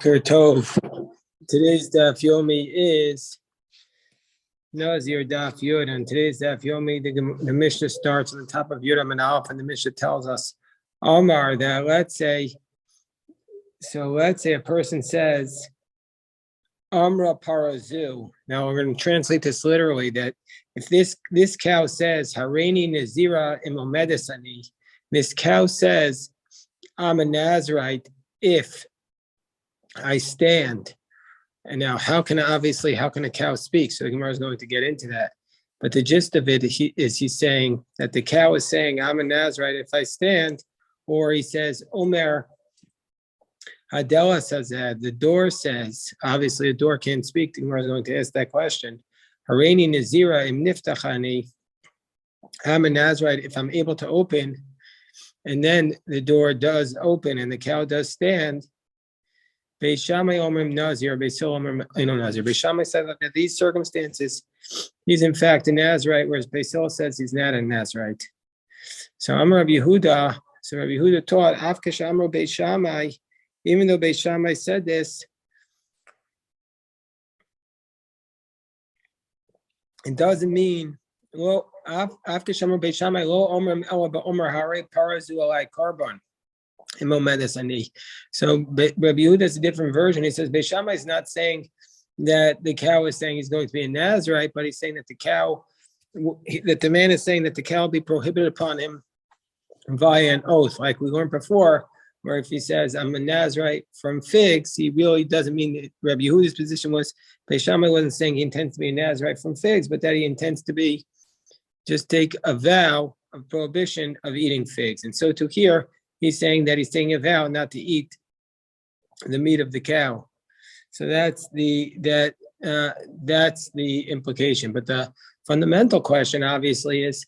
Tov. Today's daf yomi is Nazir daf Yud, and today's daf yomi, the Mishnah starts on the top of Yud and Aleph, and the Mishnah tells us, Omar, that let's say a person says, Amra parazu. Now we're going to translate this literally, that if this cow says, Hareini Nazira imomedesani, this cow says, I'm a Nazirite if I stand. And now how can a cow speak? So the Gemara is going to get into that. But the gist of it is he's saying that the cow is saying, I'm a Nazirite if I stand, or he says, Omer Hadela says that. The door says, obviously a door can't speak. The Gemara is going to ask that question. Hareini Nazira im niftachani. I'm a Nazirite if I'm able to open. And then the door does open and the cow does stand. Beis Shammai omrim Nazir, Beis Hillel omrim Eino Nazir. Beis Shammai said that in these circumstances, he's in fact a Nazirite, whereas Beis Hillel says he's not a Nazirite. So Rabbi Yehuda taught, Afkesh Amro Beis Shammai, even though Beis Shammai said this, it doesn't mean, well, Afkesh Amro Beis Shammai, lo omrim ela ba'omer hare parazu alai karbon. So Rabbi Yehuda is a different version. He says Beis Shammai is not saying that the cow is saying he's going to be a Nazirite, but he's saying that the man is saying that the cow will be prohibited upon him via an oath, like we learned before, where if he says I'm a Nazirite from figs, he really doesn't mean that. Rabbi Yehuda's position was Beis Shammai wasn't saying he intends to be a Nazirite from figs, but that he intends to take a vow of prohibition of eating figs. And so to here, he's saying that he's taking a vow not to eat the meat of the cow. So that's the implication. But the fundamental question, obviously, is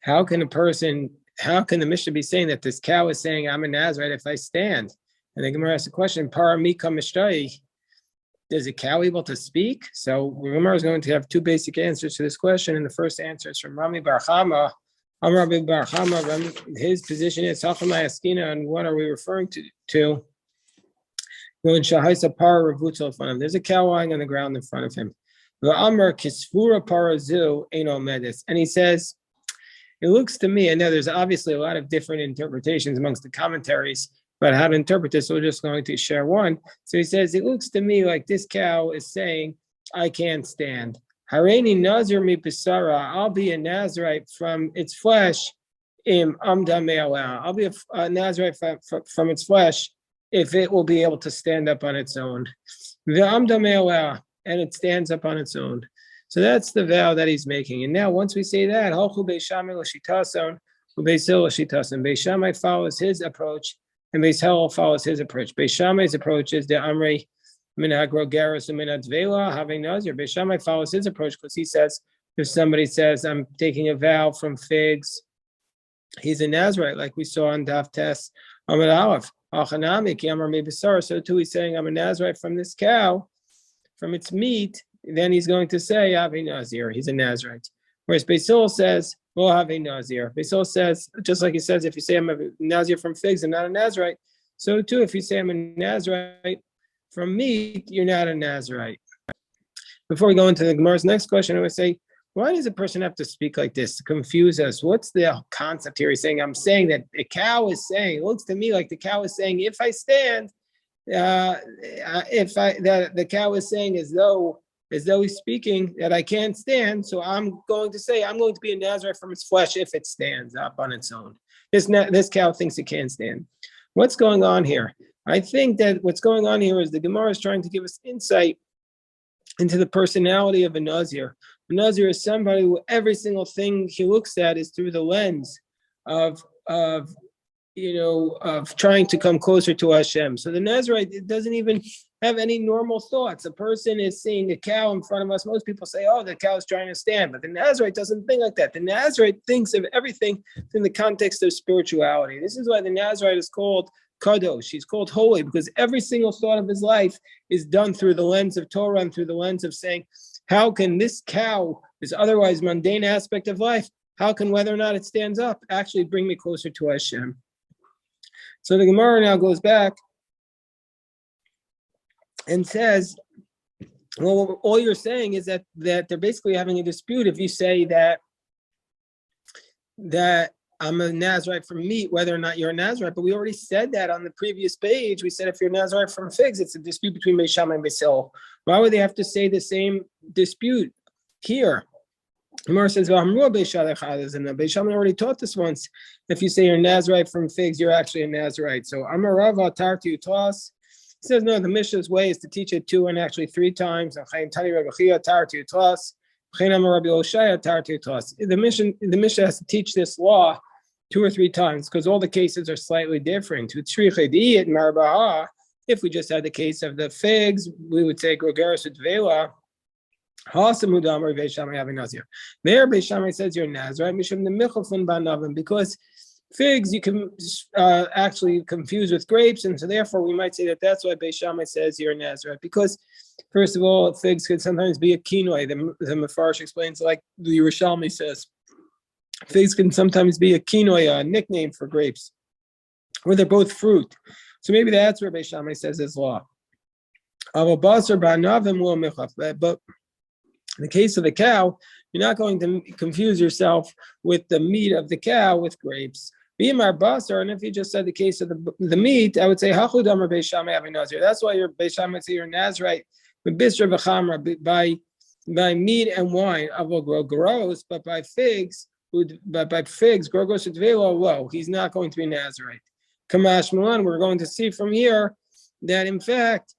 how can the Mishnah be saying that this cow is saying, I'm a Nazirite if I stand? And the Gemara asks the question, Paramika Mishtai, is a cow able to speak? So the Gemara is going to have two basic answers to this question. And the first answer is from Rami Bar Chama. His position is and what are we referring to? There's a cow lying on the ground in front of him. And he says, it looks to me, I know there's obviously a lot of different interpretations amongst the commentaries about how to interpret this, so we're just going to share one. So he says, it looks to me like this cow is saying, I can't stand. Hareini Nazir mi pisara, I'll be a Nazirite from its flesh. I'll be a Nazirite from its flesh if it will be able to stand up on its own. And it stands up on its own. So that's the vow that he's making. And now once we say that, Beis Shammai follows his approach, and Beis Hillel follows his approach. Beis Shammai's approach is the Amrei Beis Shammai follows his approach because he says if somebody says I'm taking a vow from figs, he's a Nazirite, like we saw on Daf Tes Amud Aleph. So too he's saying I'm a Nazirite from this cow, from its meat. Then he's going to say Ave Nazir, he's a Nazirite. Whereas Beis Hillel says, well, Ave Nazir. Beis Hillel says, just like he says, if you say I'm a Nazir from figs, I'm not a Nazirite. So too, if you say I'm a Nazirite from meat, you're not a Nazirite. Before we go into the Gemara's next question, I would say, why does a person have to speak like this to confuse us? What's the concept here? He's saying, I'm saying that the cow is saying, it looks to me like the cow is saying, if I stand, the cow is saying as though he's speaking that I can't stand. So I'm going to say, I'm going to be a Nazirite from its flesh if it stands up on its own. This cow thinks it can't stand. What's going on here? I think that what's going on here is the Gemara is trying to give us insight into the personality of a Nazir. A Nazir is somebody who every single thing he looks at is through the lens of trying to come closer to Hashem. So the Nazirite doesn't even have any normal thoughts. A person is seeing a cow in front of us. Most people say, oh, the cow is trying to stand. But the Nazirite doesn't think like that. The Nazirite thinks of everything in the context of spirituality. This is why the Nazirite is called Kadosh. He's called holy because every single thought of his life is done through the lens of Torah and through the lens of saying, how can this cow, this otherwise mundane aspect of life, how can whether or not it stands up actually bring me closer to Hashem? So the Gemara now goes back and says, well, all you're saying is that they're basically having a dispute. If you say that I'm a Nazarite from meat, whether or not you're a Nazarite, but we already said that on the previous page. We said if you're a Nazarite from figs, it's a dispute between Beis Shammai and Beis Hillel. Why would they have to say the same dispute here? Gemara says, "Well, Beis Shammai already taught this once. If you say you're a Nazarite from figs, you're actually a Nazarite." So Amar Rava Tartu Twas. He says, no, the Mishnah's way is to teach it 2 and actually 3 times. The Mishnah has to teach this law 2 or 3 times because all the cases are slightly different. If we just had the case of the figs, we would say Grogeris Vela. There, Beis Shammai says you're Nazarite because figs you can actually confuse with grapes, and so therefore we might say that that's why Beis Shammai says you're a Nazarite, because first of all, figs could sometimes be a kinoi. The Mefarsh explains, like the Yerushalmi says, figs can sometimes be a kinoi, a nickname for grapes, or they're both fruit. So maybe that's where Beis Shammai says his law. But in the case of the cow, you're not going to confuse yourself with the meat of the cow with grapes. Bimar basar, and if you just said the case of the meat, I would say hachudam or Beis Shammai having Nazir. That's why your Beis Shammai say you're Nazirite bisra v'chamra by meat and wine. Avol gross, but by figs, grogos velo, whoa, he's not going to be Nazirite. Kamash Milan, we're going to see from here that in fact,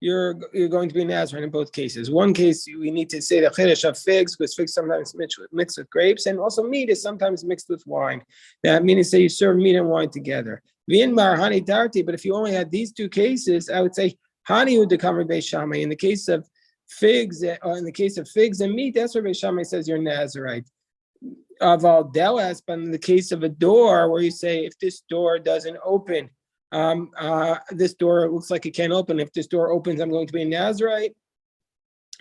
you're going to be Nazarite in both cases. One case we need to say the chiddush of figs because figs sometimes mixed with grapes, and also meat is sometimes mixed with wine. That means say you serve meat and wine together. But if you only had these 2 cases, I would say hani would become Beis Shammai. In the case of figs, or in the case of figs and meat, that's where Beis Shammai says you're Nazarite. Aval delas, but in the case of a door, where you say if this door doesn't open, this door looks like it can't open. If this door opens, I'm going to be a Nazarite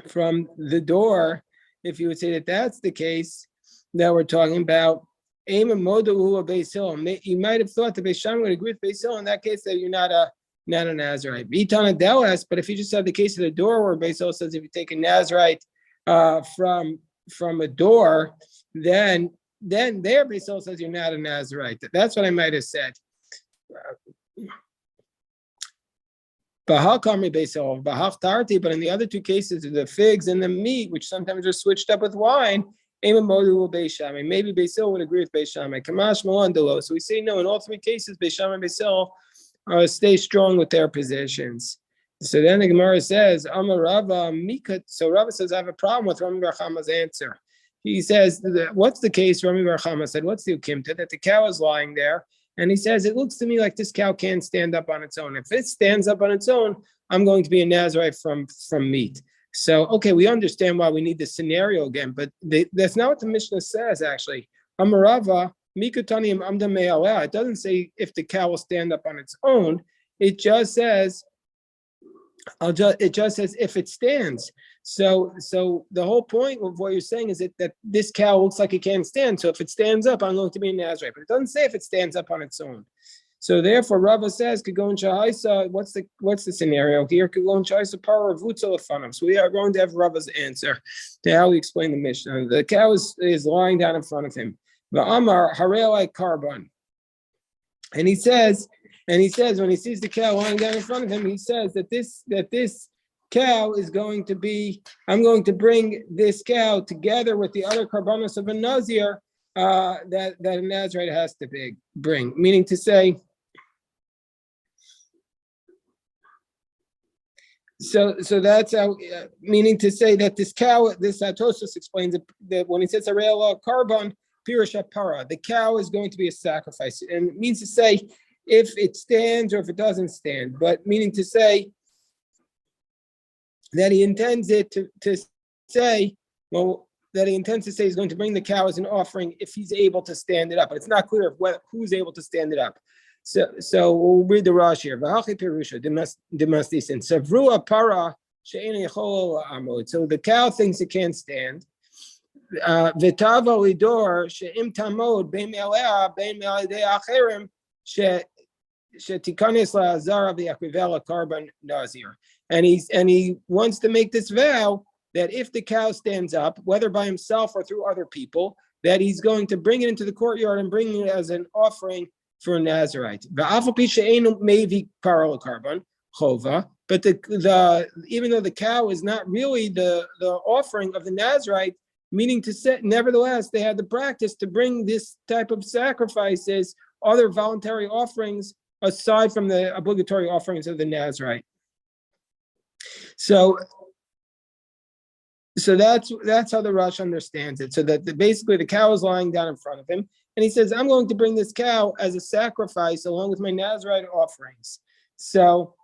from the door. If you would say that that's the case that we're talking about, you might have thought that Beis Shammai would agree with Beis Hillel in that case that you're not a Nazarite. But if you just have the case of the door where Beis Hillel says if you take a Nazarite from a door, then there Beis Hillel says you're not a Nazarite. That's what I might have said. But in the other 2 cases, the figs and the meat, which sometimes are switched up with wine, maybe Beis Hillel would agree with Beis Shammai. So we say no, in all 3 cases, Beis Shammai and Beis Hillel stay strong with their positions. So then the Gemara says, Amar Rava Mika. So Rava says, I have a problem with Rami Bar Chama's answer. He says, what's the case? Rami Bar Chama said, what's the ukimta? That the cow is lying there. And he says, it looks to me like this cow can't stand up on its own. If it stands up on its own, I'm going to be a Nazarite from meat. So, okay, we understand why we need the scenario again, but that's not what the Mishnah says, actually. Amarava, Mikutanim Amda Me'aleh. It doesn't say if the cow will stand up on its own. It just says, if it stands. So the whole point of what you're saying is that this cow looks like it can't stand. So if it stands up, I'm going to be a Nazarite. But it doesn't say if it stands up on its own. So therefore, Rava says, Kagon Shahaisa, what's the scenario here? Kagon Shahaisa Para Vutza Lefanam. So we are going to have Rava's answer to how we explain the Mishnah. The cow is lying down in front of him. Va'amar Harelai Karban. And he says, when he sees the cow lying down in front of him, he says that this cow is going to be, I'm going to bring this cow together with the other karbanos of a Nazir that a Nazirite has to bring. Meaning to say, so that's how, meaning to say that this cow, this Tosos explains that when he says Arela Karban, Pirisha Para, the cow is going to be a sacrifice. And it means to say, if it stands or if it doesn't stand, but meaning to say that he intends it to say, well, that he intends to say he's going to bring the cow as an offering if he's able to stand it up. But it's not clear who's able to stand it up. So we'll read the Rashi here. So the cow thinks it can't stand. shetikanis la'azara v'yakrivela karban nazir. And he wants to make this vow that if the cow stands up, whether by himself or through other people, that he's going to bring it into the courtyard and bring it as an offering for a Nazirite. But the even though the cow is not really the offering of the Nazirite, meaning to say, nevertheless, they had the practice to bring this type of sacrifices, other voluntary offerings, aside from the obligatory offerings of the Nazirite. So that's how the Rush understands it. So that basically the cow is lying down in front of him, and he says, "I'm going to bring this cow as a sacrifice along with my Nazirite offerings." So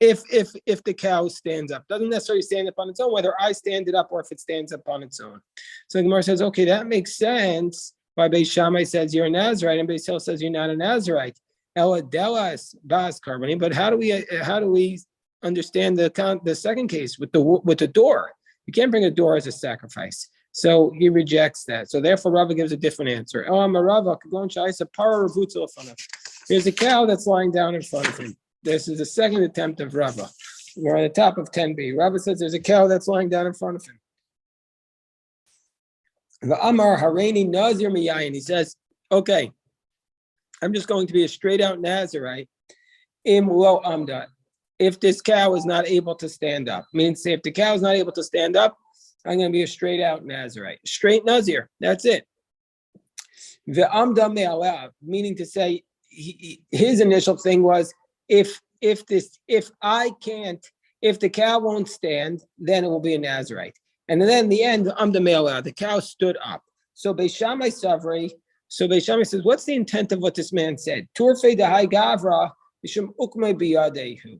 if the cow stands up, doesn't necessarily stand up on its own, whether I stand it up or if it stands up on its own. So the Gemara says, okay, that makes sense. Why Beis Shammai says you're a Nazirite and Beis Hillel says you're not a Nazirite. Ela delas bas carboni. But how do we understand the second case with the door? You can't bring a door as a sacrifice. So he rejects that. So therefore, Rava gives a different answer. Here's a cow that's lying down in front of him. This is the second attempt of Rava. We're on the top of 10b. Rava says there's a cow that's lying down in front of him. V'amar hareini nazir miyayin. He says, okay, I'm just going to be a straight out Nazirite. Im lo amda. If this cow is not able to stand up, means if the cow is not able to stand up, I'm going to be a straight out Nazirite. Straight Nazir. That's it. V'amda me'alav, meaning to say, his initial thing was, if the cow won't stand, then it will be a Nazirite. And then in the end, the cow stood up. So Beis Shammai Savri, Beis Shammai says, what's the intent of what this man said? Turfei dehai gavra mishum ukma biyadehu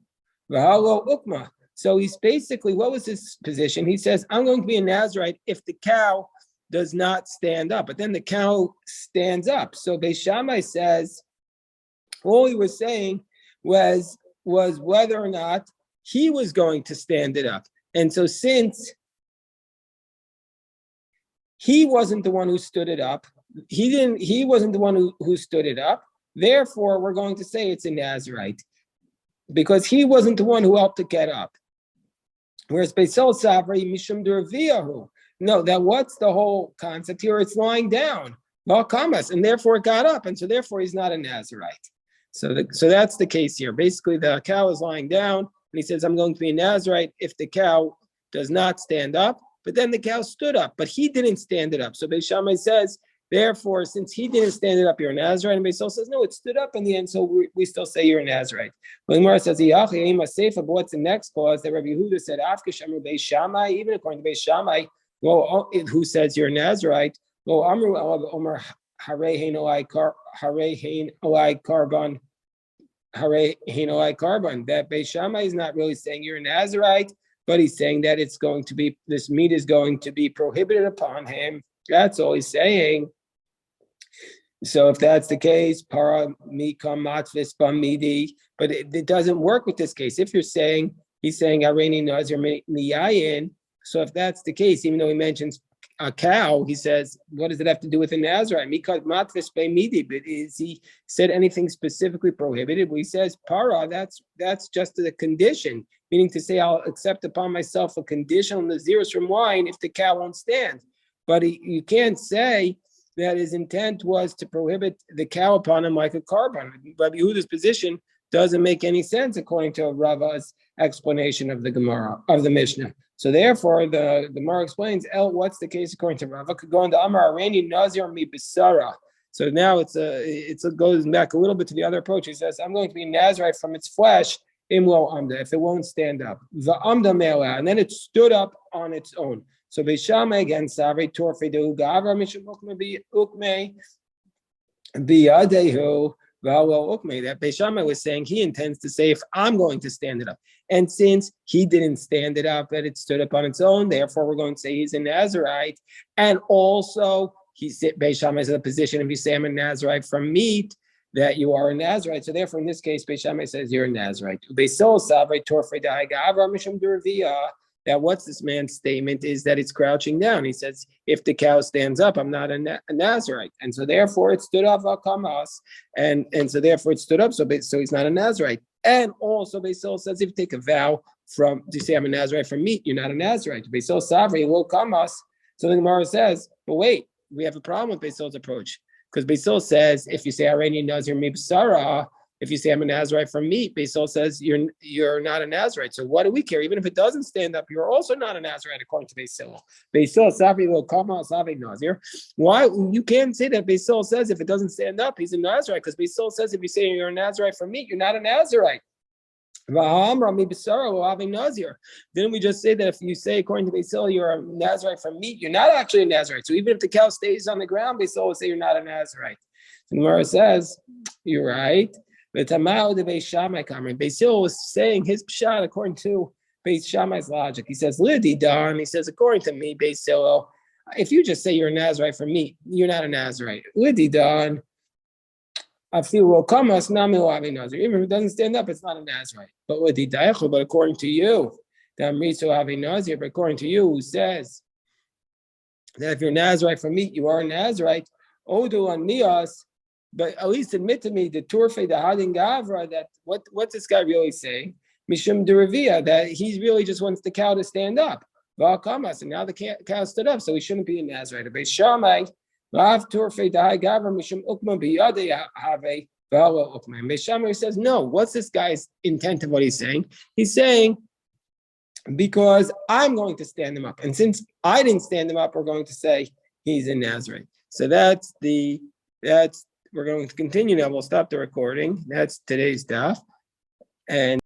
v'halo ukma. So he's basically, what was his position? He says, I'm going to be a Nazirite if the cow does not stand up. But then the cow stands up. So Beis Shammai says, all he was saying was whether or not he was going to stand it up. And so since he wasn't the one who stood it up, he wasn't the one who stood it up, therefore we're going to say it's a Nazirite, because he wasn't the one who helped it get up. Whereas Beis Hillel Savri mishum d'Raviyahu. No, that what's the whole concept here? It's lying down, Valkamas, and therefore it got up, and so therefore he's not a Nazirite. So that's the case here. Basically, the cow is lying down, and he says, I'm going to be a Nazirite if the cow does not stand up. But then the cow stood up, but he didn't stand it up. So Beis Shammai says, therefore, since he didn't stand it up, you're a Nazirite. And Beis Hillel says, no, it stood up in the end, so we still say you're a Nazirite. Well, Gemara says, but what's the next clause that Rabbi Yehuda said, Beis Shammai, even according to Beis Shammai, well, who says you're a Nazirite? Well, Amru Omer Harein Olai Karban. That Beis Shammai is not really saying you're a Nazirite, but he's saying that this meat is going to be prohibited upon him. That's all he's saying. So if that's the case, para mikam matvis bamidi, but it doesn't work with this case. If he's saying Hareini Nazir miyayin, so if that's the case, even though he mentions a cow, he says, what does it have to do with a Nazirite? Mikad matvis bamidi, but is he said anything specifically prohibited? Well, he says para, that's just a condition, meaning to say I'll accept upon myself a conditional Nazirus from wine if the cow won't stand. But you can't say that his intent was to prohibit the cow upon him like a carbon. Rabbi Yehuda's position doesn't make any sense according to Rava's explanation of the Gemara, of the Mishnah. So therefore, the Gemara explains, what's the case according to Rava? Could go into Amar Areni Nazir mi Bisara. So now it goes back a little bit to the other approach. He says, I'm going to be Nazirite from its flesh, imlo amda, if it won't stand up. The amda me'ala, and then it stood up on its own. So Beis Shammai again, Savri Torfei Dehu Gavra Mishum Ukme Ukme Biyadehu Valo Ukme. That Beis Shammai was saying he intends to say if I'm going to stand it up, and since he didn't stand it up, that it stood up on its own, therefore we're going to say he's a Nazirite. And also Beis Shammai is in a position if you say I'm a Nazirite from meat, that you are a Nazirite. So therefore, in this case, Beis Shammai says you're a Nazirite. Beis Hillel Savri Torfei Dehu Gavra Mishum D'Raviyah. that what's this man's statement is that it's crouching down. He says, if the cow stands up, I'm not a Nazirite. And so therefore it stood up, and so therefore it stood up, so he's not a Nazirite. And also Beisil says, if you take a vow to say I'm a Nazirite from meat, you're not a Nazirite. Beisil Savri will kamas. So the Gemara says, but wait, we have a problem with Beisil's approach. Because Beisil says, if you say Hareni Nazir Mibsara, if you say I'm a Nazirite from meat, Beisil says you're not a Nazirite. So what do we care? Even if it doesn't stand up, you're also not a Nazirite according to Beisil. Beisil Savi will kama Savi Nazir. Why you can't say that Beisil says if it doesn't stand up, he's a Nazirite, because Beisil says if you say you're a Nazirite from meat, you're not a Nazirite. Didn't we just say that if you say according to Beisil you're a Nazirite from meat, you're not actually a Nazirite? So even if the cow stays on the ground, Beisil will say you're not a Nazirite. So the Gemara says, you're right. But Beisil was saying his pshat according to Beis Shammai's logic. He says, Lidi Don, he says, according to me, Beisil, if you just say you're a Nazirite from meat, you're not a Nazirite. Lidi Don, I feel will come us even if it doesn't stand up, it's not a Nazirite. But according to you, but according to you, who says that if you're Nazirite from meat, you are a Nazirite. Odu on Mias, but at least admit to me the Turfe the Hadin Gavra that what's this guy really saying? Mishum Deravia, that he really just wants the cow to stand up. Valkamas, and now the cow stood up, so he shouldn't be a Nazirite. Beis Shammai. Beis says, no, what's this guy's intent of what he's saying? He's saying, because I'm going to stand him up. And since I didn't stand him up, we're going to say he's a Nazirite. So we're going to continue now. We'll stop the recording. That's today's daf. And